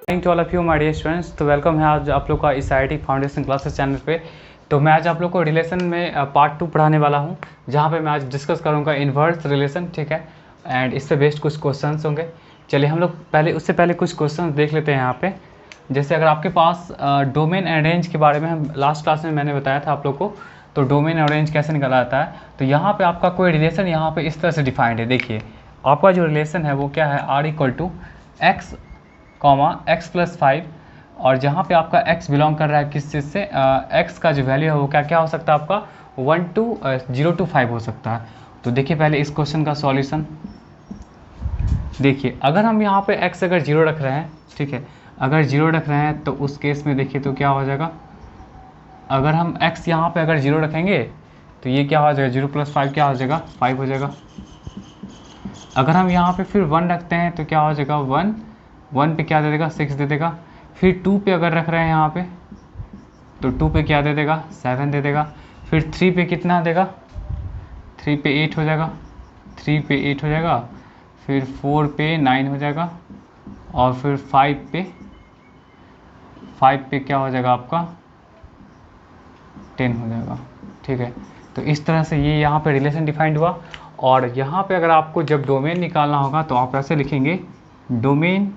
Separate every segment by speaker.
Speaker 1: Morning to all of you my dear students. तो welcome है आज आप लोग का इस आई फाउंडेशन क्लासेस चैनल पे। तो मैं आज आप लोग को रिलेशन में पार्ट 2 पढ़ाने वाला हूँ, जहाँ पे मैं आज डिस्कस करूँगा इन्वर्स रिलेशन, ठीक है। एंड इससे बेस्ड कुछ क्वेश्चंस होंगे। चलिए हम लोग उससे पहले कुछ क्वेश्चंस देख लेते हैं यहाँ पे। जैसे अगर आपके पास डोमेन एंड रेंज के बारे में हम लास्ट क्लास में मैंने बताया था आप लोग को, तो डोमेन और रेंज कैसे निकाला जाता है। तो यहाँ पर आपका कोई रिलेशन यहाँ पर इस तरह से डिफाइंड है। देखिए आपका जो रिलेशन है वो क्या है, R equal to x x plus 5, और जहाँ पे आपका x बिलोंग कर रहा है किस चीज़ से, x का जो वैल्यू है वो क्या क्या हो सकता है आपका 0 to 5 हो सकता है। तो देखिए पहले इस क्वेश्चन का सॉल्यूशन देखिए। अगर हम यहाँ पे x अगर 0 रख रहे हैं, ठीक है, अगर 0 रख रहे हैं तो उस केस में देखिए तो क्या हो जाएगा। अगर हम x यहाँ पे अगर 0 रखेंगे तो ये क्या हो जाएगा, 0 + 5 क्या हो जाएगा, 5 हो जाएगा। अगर हम यहाँ पे फिर 1 रखते हैं तो क्या हो जाएगा, 1 पे क्या दे देगा, 6 दे देगा। फिर 2 पे अगर रख रहे हैं यहाँ पे तो 2 पे क्या दे देगा, 7 दे देगा। फिर 3 पे कितना देगा, 3 पे 8 हो जाएगा, 3 पे 8 हो जाएगा। फिर 4 पे 9 हो जाएगा, और फिर 5 पे क्या हो जाएगा आपका 10 हो जाएगा, ठीक है। तो इस तरह से ये यहाँ पे रिलेशन डिफाइंड हुआ। और यहाँ पे अगर आपको जब डोमेन निकालना होगा तो आप ऐसे लिखेंगे, domain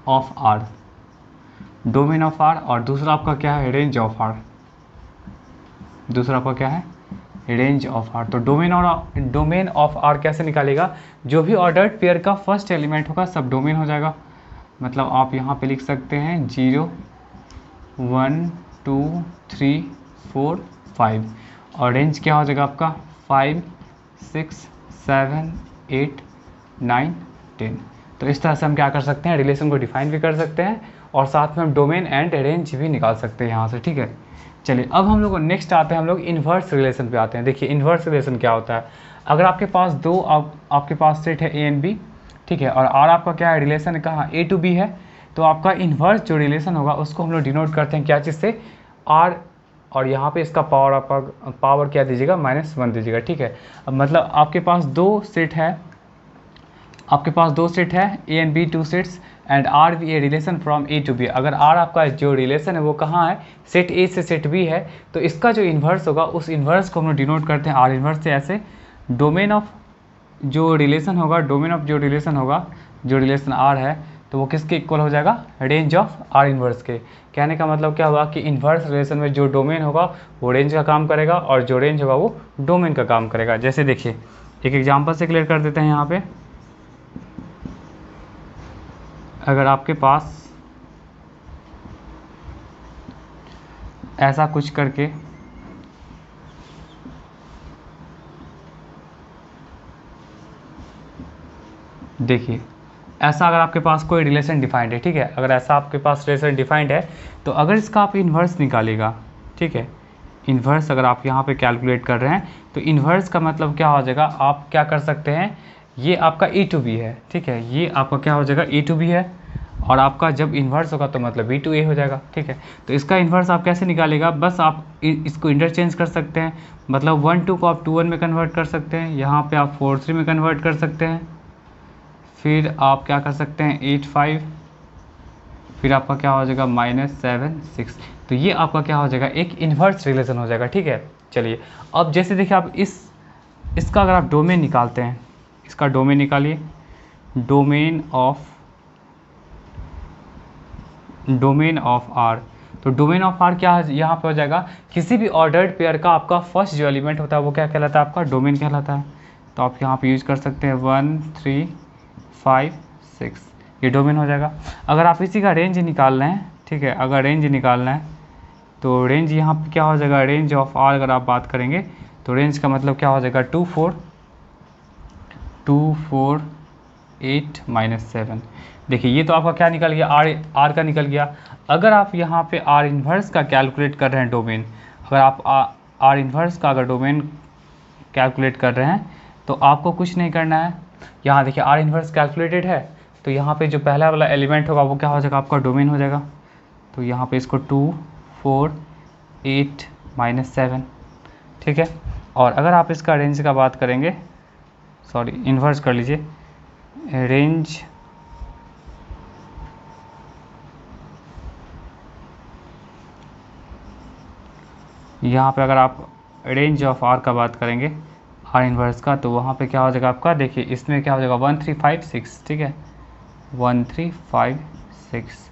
Speaker 1: of R, domain of R. और दूसरा आपका क्या है, रेंज ऑफ आर। दूसरा आपका क्या है, रेंज ऑफ आर। तो डोमेन ऑफ आर कैसे निकालेगा, जो भी ऑर्डर्ड पेयर का फर्स्ट एलिमेंट होगा सब डोमेन हो जाएगा। मतलब आप यहाँ पे लिख सकते हैं 0 1 2 3 4 5, और रेंज क्या हो जाएगा आपका 5 6 7 8 9 10। तो इस तरह से हम क्या कर सकते हैं, रिलेशन को डिफाइन भी कर सकते हैं, और साथ में हम डोमेन एंड रेंज भी निकाल सकते हैं यहाँ से, ठीक है। चलिए अब हम लोग नेक्स्ट आते हैं, हम लोग इन्वर्स रिलेशन पे आते हैं। देखिए इन्वर्स रिलेशन क्या होता है। अगर आपके पास आपके पास सेट है ए एंड बी, ठीक है, और आर आपका क्या है, रिलेशन है कहाँ, ए टू बी है। तो आपका इन्वर्स जो रिलेशन होगा उसको हम लोग डिनोट करते हैं क्या चीज़ से, आर, और यहाँ पे इसका पावर क्या दीजिएगा, -1 दीजिएगा, ठीक है। अब मतलब आपके पास दो सेट है, A and B, 2 sets, and R B A relation from A to B. अगर आर आपका जो रिलेशन है वो कहाँ है, सेट ए से सेट बी है, तो इसका जो इन्वर्स होगा उस इन्वर्स को हम लोग डिनोट करते हैं आर इन्वर्स से ऐसे। डोमेन ऑफ जो रिलेशन होगा, जो रिलेशन आर है, तो वो किसके इक्वल हो जाएगा, रेंज ऑफ आर इन्वर्स के। कहने का मतलब क्या हुआ कि इन्वर्स रिलेशन में जो डोमेन होगा वो रेंज का काम करेगा, और जो रेंज होगा वो डोमेन का काम करेगा। जैसे देखिए एक एग्जाम्पल से क्लियर कर देते हैं यहाँ पे। अगर आपके पास ऐसा कुछ करके देखिए, ऐसा अगर आपके पास कोई रिलेशन डिफाइंड है, ठीक है, अगर ऐसा आपके पास रिलेशन डिफाइंड है तो अगर इसका आप इन्वर्स निकालेगा, ठीक है, इन्वर्स अगर आप यहाँ पे कैलकुलेट कर रहे हैं तो इन्वर्स का मतलब क्या हो जाएगा, आप क्या कर सकते हैं, ये आपका ए टू बी है, ठीक है, ये आपका क्या हो जाएगा, ए टू बी है, और आपका जब इन्वर्स होगा तो मतलब बी टू ए हो जाएगा, ठीक है। तो इसका इन्वर्स आप कैसे निकालेगा, बस आप इसको इंटरचेंज कर सकते हैं। मतलब 1 2 को आप 2 1 में कन्वर्ट कर सकते हैं, यहाँ पे आप 4 3 में कन्वर्ट कर सकते हैं। फिर आप क्या कर सकते हैं 8 5, फिर आपका क्या हो जाएगा -7 6। तो ये आपका क्या हो जाएगा, एक इन्वर्स रिलेशन हो जाएगा, ठीक है। चलिए अब जैसे देखिए आप इसका अगर आप डोमेन निकालते हैं, इसका डोमेन निकालिए, डोमेन ऑफ आर। तो डोमेन ऑफ आर क्या है, यहाँ पे हो जाएगा किसी भी ऑर्डर्ड पेयर का आपका फर्स्ट जो एलिमेंट होता है वो क्या कहलाता है, आपका डोमेन कहलाता है। तो आप यहाँ पे यूज कर सकते हैं 1 3 5 6, ये डोमेन हो जाएगा। अगर आप इसी का रेंज निकाल रहे हैं, ठीक है, अगर रेंज निकालना है तो रेंज यहाँ पे क्या हो जाएगा, रेंज ऑफ आर अगर आप बात करेंगे तो रेंज का मतलब क्या हो जाएगा 2 4 8 -7। देखिए ये तो आपका क्या निकल गया, आर का निकल गया। अगर आप यहाँ पे आर इन्वर्स का कैलकुलेट कर रहे हैं डोमेन, अगर आप आर इन्वर्स का अगर डोमेन कैलकुलेट कर रहे हैं तो आपको कुछ नहीं करना है। यहाँ देखिए आर इन्वर्स कैलकुलेटेड है, तो यहाँ पे जो पहला वाला एलिमेंट होगा वो क्या हो जाएगा, आपका डोमेन हो जाएगा। तो यहाँ पे इसको 2 4 8 -7, ठीक है। और अगर आप इसका रेंज का बात करेंगे, सॉरी इन्वर्स कर लीजिए, रेंज यहाँ पे अगर आप रेंज ऑफ आर का बात करेंगे, आर इन्वर्स का, तो वहाँ पे क्या हो जाएगा आपका, देखिए इसमें क्या हो जाएगा 1356, ठीक है 1356।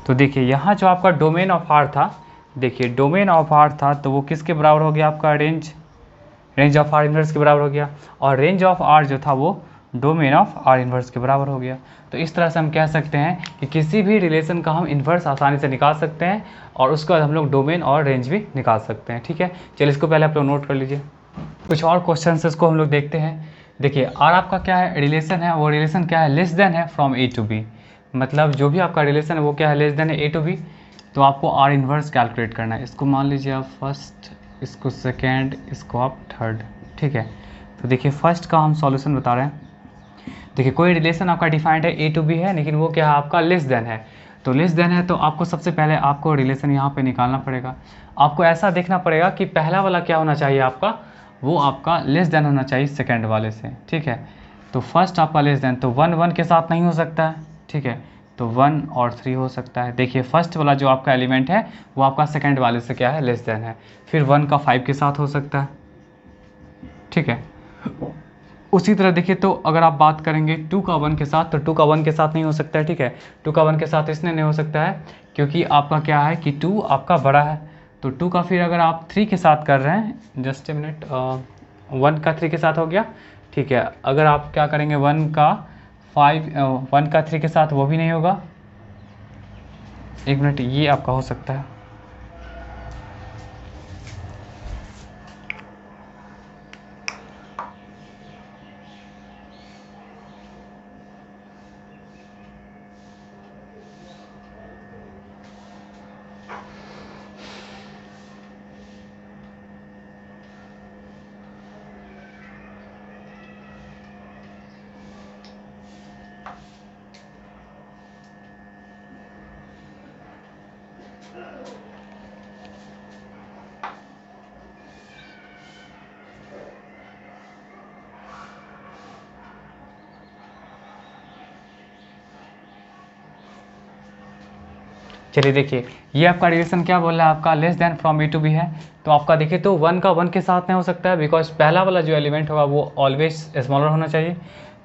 Speaker 1: तो देखिए यहाँ जो आपका डोमेन ऑफ आर था, देखिए डोमेन ऑफ आर था तो वो किसके बराबर हो गया आपका, रेंज ऑफ आर इन्वर्स के बराबर हो गया, और रेंज ऑफ आर जो था वो डोमेन ऑफ आर इन्वर्स के बराबर हो गया। तो इस तरह से हम कह सकते हैं कि किसी भी रिलेशन का हम इन्वर्स आसानी से निकाल सकते हैं और उसके बाद हम लोग डोमेन और रेंज भी निकाल सकते हैं। ठीक है, चलिए इसको पहले आप लोग नोट कर लीजिए। कुछ और क्वेश्चन इसको हम लोग देखते हैं। देखिए आर आपका क्या है, रिलेशन है, वो रिलेशन क्या है, लेस देन है फ्रॉम ए टू बी, मतलब जो भी आपका रिलेशन है वो क्या है, लेस देन है ए टू बी। तो आपको आर इन्वर्स कैलकुलेट करना है। इसको मान लीजिए आप फर्स्ट, इसको सेकेंड, इसको आप थर्ड। ठीक है, तो देखिए फर्स्ट का हम सॉल्यूशन बता रहे हैं। देखिए कोई रिलेशन आपका डिफाइंड है ए टू बी है, लेकिन वो क्या है आपका लेस देन है। तो लेस देन है तो आपको सबसे पहले आपको रिलेशन यहाँ पे निकालना पड़ेगा। आपको ऐसा देखना पड़ेगा कि पहला वाला क्या होना चाहिए आपका, वो आपका लेस देन होना चाहिए सेकंड वाले से। ठीक है, तो फर्स्ट आपका लेस देन, तो 1 1 के साथ नहीं हो सकता है। ठीक है, तो 1 और 3 हो सकता है। देखिए फर्स्ट वाला जो आपका एलिमेंट है वो आपका सेकंड वाले से क्या है, लेस देन है। फिर 1 का 5 के साथ हो सकता है। ठीक है, उसी तरह देखिए तो अगर आप बात करेंगे 2 का 1 के साथ, तो 2 का 1 के साथ नहीं हो सकता है। ठीक है, 2 का 1 के साथ इसलिए नहीं हो सकता है क्योंकि आपका क्या है कि 2 आपका बड़ा है। तो 2 का फिर अगर आप 3 के साथ कर रहे हैं, जस्ट ए मिनट, 1 का 3 के साथ हो गया। ठीक है, अगर आप क्या करेंगे 1 का 3 के साथ, वो भी नहीं होगा। एक मिनट, ये आपका हो सकता है। चलिए देखिए, ये आपका रिलेशन क्या बोल रहा है, आपका less than from A to B है। तो आपका देखिए तो 1 का 1 के साथ नहीं हो सकता है, बिकॉज पहला वाला जो एलिमेंट होगा वो ऑलवेज स्मॉलर होना चाहिए।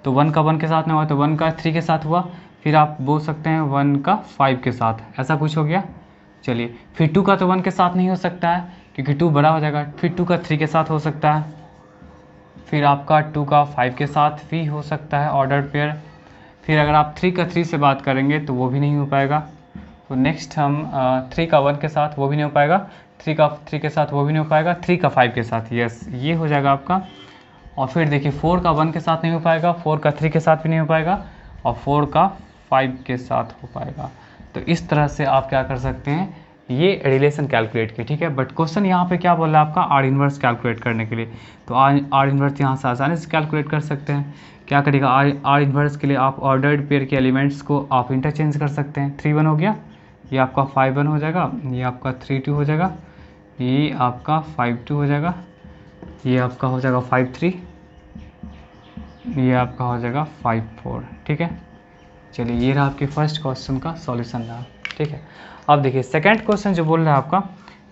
Speaker 1: तो 1 का 1 के साथ नहीं हुआ, तो 1 का 3 के साथ हुआ। फिर आप बोल सकते हैं 1 का 5 के साथ, ऐसा कुछ हो गया। चलिए फिर 2 का तो 1 के साथ नहीं हो सकता है क्योंकि 2 बड़ा हो जाएगा। फिर 2 का 3 के साथ हो सकता है। फिर आपका 2 का 5 के साथ भी हो सकता है ऑर्डर पेयर। फिर अगर आप 3 का 3 से बात करेंगे तो वो भी नहीं हो पाएगा। तो नेक्स्ट हम 3 का 1 के साथ, वो भी नहीं हो पाएगा। 3 का 3 के साथ वो भी नहीं हो पाएगा। 3 का 5 के साथ, यस ये हो जाएगा आपका। और फिर देखिए 4 का 1 के साथ नहीं हो पाएगा, 4 का 3 के साथ भी नहीं हो पाएगा, और 4 का 5 के साथ हो पाएगा। तो इस तरह से आप क्या कर सकते हैं, ये रिलेशन कैलकुलेट की। ठीक है, बट क्वेश्चन यहाँ पे क्या बोल रहा है आपका, आर इन्वर्स कैलकुलेट करने के लिए। तो आर इन्वर्स यहाँ से आसानी से कैलकुलेट कर सकते हैं। क्या करेगा, आर इन्वर्स के लिए आप ऑर्डर्ड पेयर के एलिमेंट्स को आप इंटरचेंज कर सकते हैं। 3 1 हो गया, ये आपका 5 1 हो जाएगा, ये आपका 3 2 हो जाएगा, ये आपका 5 2 हो जाएगा, ये आपका हो जाएगा 5 3, ये आपका हो जाएगा 5 4। ठीक है, चलिए ये रहा आपके फर्स्ट क्वेश्चन का सॉल्यूशन रहा। ठीक है, अब देखिए सेकंड क्वेश्चन जो बोल रहा है आपका,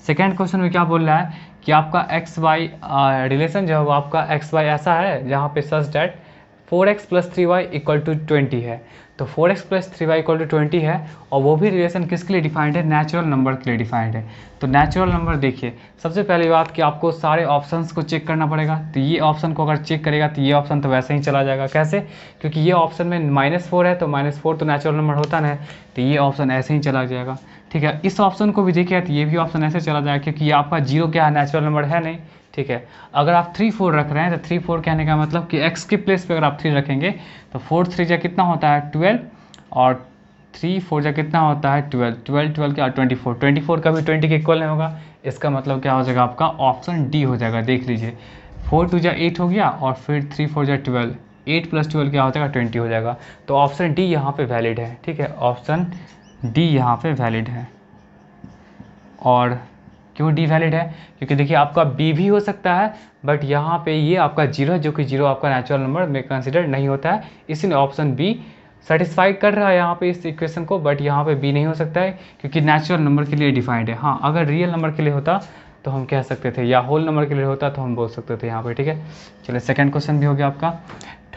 Speaker 1: सेकंड क्वेश्चन में क्या बोल रहा है कि आपका एक्स वाई रिलेशन जो है वो आपका एक्स वाई ऐसा है जहाँ पे सच डैट 4x + 3y = 20 है। तो 4x + 3y = 20 है, और वो भी रिलेशन किसके लिए डिफाइंड है, नेचुरल नंबर के लिए डिफाइंड है। तो नेचुरल नंबर देखिए, सबसे पहली बात कि आपको सारे ऑप्शंस को चेक करना पड़ेगा। तो ये ऑप्शन को अगर चेक करेगा तो ये ऑप्शन तो वैसे ही चला जाएगा। कैसे, क्योंकि ये ऑप्शन में -4 है, तो -4 तो नेचुरल नंबर होता ना, तो ये ऑप्शन ऐसे ही चला जाएगा। ठीक है, इस ऑप्शन को भी देखिए तो ये भी ऑप्शन ऐसे चला जाएगा क्योंकि ये आपका 0 क्या है, नेचुरल नंबर है नहीं। ठीक है, अगर आप 3 4 रख रहे हैं तो 3 4 कहने का मतलब कि x के प्लेस पे अगर आप 3 रखेंगे तो 4 3 जा कितना होता है 12, और 3 4 जा कितना होता है 12, 12 12 क्या 24, 24 का भी 20 के इक्वल नहीं होगा। इसका मतलब क्या हो जाएगा आपका ऑप्शन डी हो जाएगा। देख लीजिए 4 2 जा 8 हो गया, और फिर 3 4 जा 12, 8 + 12 क्या हो जाएगा 20 हो जाएगा। तो ऑप्शन डी यहाँ पे वैलिड है। ठीक है, ऑप्शन डी यहाँ पे वैलिड है। और क्यों डी वैलिड है, क्योंकि देखिए आपका बी भी हो सकता है, बट यहाँ पे ये आपका 0 है, जो कि 0 आपका नेचुरल नंबर में कंसिडर नहीं होता है, इसलिए ऑप्शन बी सेटिस्फाई कर रहा है यहाँ पे इस इक्वेशन को। बट यहाँ पे बी नहीं हो सकता है क्योंकि नेचुरल नंबर के लिए डिफाइंड है। हाँ, अगर रियल नंबर के लिए होता तो हम कह सकते थे, या होल नंबर के लिए होता तो हम बोल सकते थे यहाँ पे, ठीक है। चलिए सेकंड क्वेश्चन भी हो गया आपका।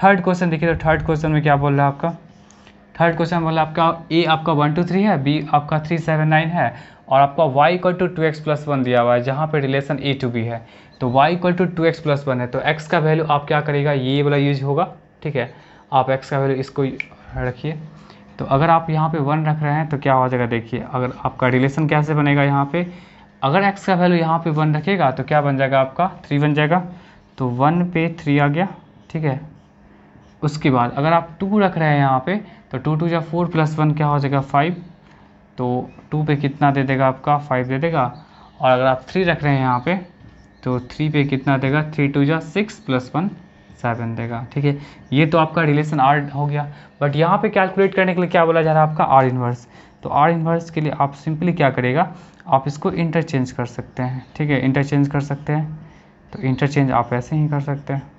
Speaker 1: थर्ड क्वेश्चन देखिए, तो थर्ड क्वेश्चन में क्या बोल रहा है आपका, थर्ड क्वेश्चन बोला आपका ए आपका 1 2 3 है, बी आपका 3 7 9 है, और आपका y इक्वल टू 2x+1 दिया हुआ है, जहाँ पे रिलेशन a to b है। तो y इक्वल टू 2x+1 है, तो x का वैल्यू आप क्या करेगा, ये वाला यूज होगा, ठीक है। आप x का वैल्यू इसको रखिए। तो अगर आप यहाँ पे 1 रख रहे हैं तो क्या हो जाएगा, देखिए अगर आपका रिलेशन कैसे बनेगा यहाँ पे, अगर x का वैल्यू यहाँ पे 1 रखेगा तो क्या बन जाएगा आपका 3 बन जाएगा, तो 1 पे 3 आ गया, ठीक है। उसके बाद अगर आप 2 रख रहे हैं यहाँ पे, तो 2 2 या 4 + 1 क्या हो जाएगा 5, तो 2 पे कितना दे देगा आपका 5 दे देगा। और अगर आप 3 रख रहे हैं यहाँ पे, तो 3 पे कितना देगा 3 2 या 6 + 1 7 देगा, ठीक है। ये तो आपका रिलेशन R हो गया। बट यहाँ पे कैलकुलेट करने के लिए क्या बोला जा रहा है आपका R इन्वर्स। तो R इन्वर्स के लिए आप सिंपली क्या करेगा, आप इसको इंटरचेंज कर सकते हैं, ठीक है, इंटरचेंज कर सकते हैं। तो इंटरचेंज आप ऐसे ही कर सकते हैं,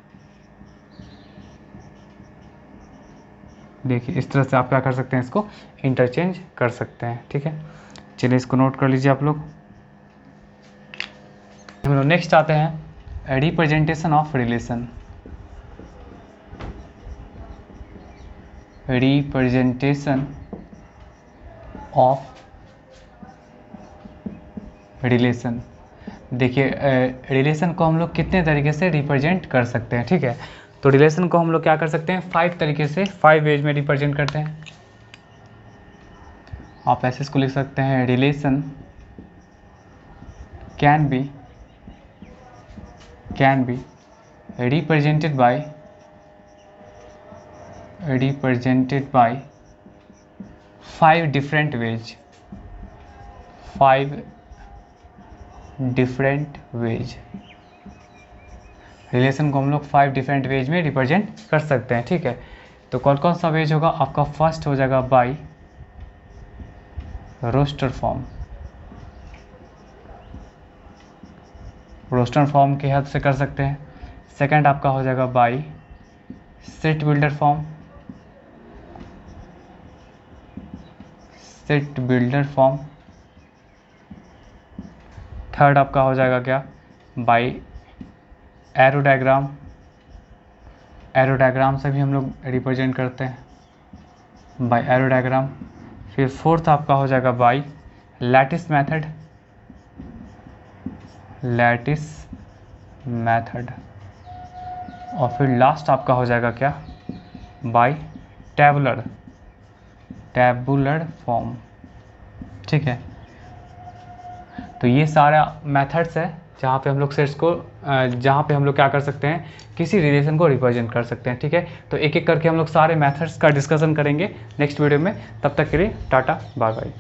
Speaker 1: देखिए इस तरह से आप क्या कर सकते हैं, इसको इंटरचेंज कर सकते हैं, ठीक है। चलिए इसको नोट कर लीजिए आप लोग। हम लोग नेक्स्ट आते हैं representation of relation. Representation of relation. देखिए रिलेशन को हम लोग कितने तरीके से रिप्रेजेंट कर सकते हैं, ठीक है। तो रिलेशन को हम लोग क्या कर सकते हैं, 5 तरीके से, 5 वेज में रिप्रेजेंट करते हैं। आप ऐसे इसको लिख सकते हैं, relation can be represented by 5 different ways, 5 different ways। Relation को हम लोग 5 डिफरेंट वेज में रिप्रेजेंट कर सकते हैं, ठीक है। तो कौन कौन सा वेज होगा आपका, फर्स्ट हो जाएगा by roster form, roster form के हेल्प से कर सकते हैं। सेकंड आपका हो जाएगा by set builder form, set builder form. Third आपका हो जाएगा क्या, by arrow diagram, arrow diagram से भी हम लोग रिप्रेजेंट करते हैं, बाय एरो डायग्राम। फिर फोर्थ आपका हो जाएगा by lattice method, lattice method. और फिर लास्ट आपका हो जाएगा क्या, बाय टैबुलर, टैबुलर फॉर्म, ठीक है। तो ये सारा मेथड्स है जहाँ पे हम लोग सेट्स को जहाँ पे हम लोग क्या कर सकते हैं, किसी रिलेशन को रिप्रेजेंट कर सकते हैं, ठीक है। तो एक एक करके हम लोग सारे मेथड्स का डिस्कशन करेंगे नेक्स्ट वीडियो में। तब तक के लिए टाटा बाय बाय।